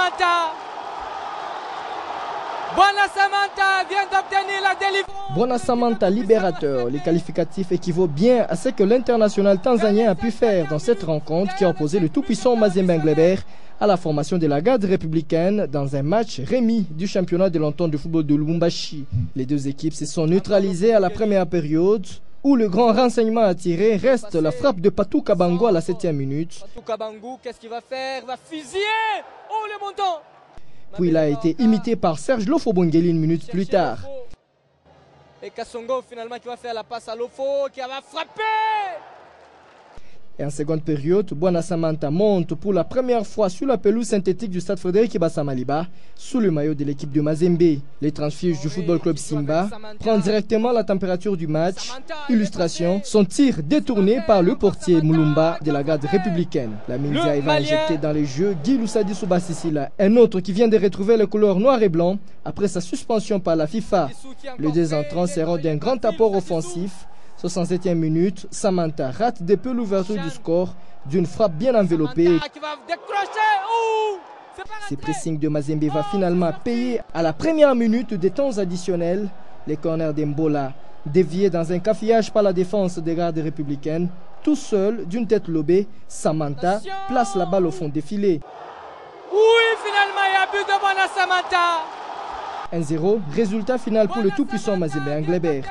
Samantha. Bwana Samantha vient d'obtenir la délivrance. Bwana Samantha libérateur, les qualificatifs équivaut bien à ce que l'international tanzanien a pu faire dans cette rencontre qui a opposé le tout-puissant Mazembe Englebert à la formation de la garde républicaine dans un match remis du championnat de l'entente de football de Lubumbashi. Les deux équipes se sont neutralisées à la première période où le grand renseignement à tirer reste la frappe de Patou Kabango à la 7e minute. Patou Kabango, qu'est-ce qu'il va faire? Il va fusiller. Oh, le montant. Puis il a été imité par Serge Lofo-Bongeli une minute plus tard. Et Kassongo finalement qui va faire la passe à Lofo qui va frapper. Et en seconde période, Bwana Samantha monte pour la première fois sur la pelouse synthétique du stade Frédéric Ibassa-Maliba sous le maillot de l'équipe de Mazembe. Les transfuges du football club Simba prennent directement la température du match. Illustration, son tir détourné par le portier Mulumba de la garde républicaine. La Mindia va injecter dans les jeux Guy Loussadi Soubasisila, un autre qui vient de retrouver les couleurs noir et blanc après sa suspension par la FIFA. Les deux entrants seront d'un grand apport offensif. 67e minute, Samantha rate de peu l'ouverture du score d'une frappe bien enveloppée. Ce pressing de Mazembe va finalement payer à la première minute des temps additionnels. Les corners d'Embola, déviés dans un cafouillage par la défense des gardes républicaines. Tout seul, d'une tête lobée, Samantha place la balle au fond des filets. Oui, finalement, il y a but de Bwana Samantha. 1-0, résultat final pour le tout-puissant Mazembe Englebert.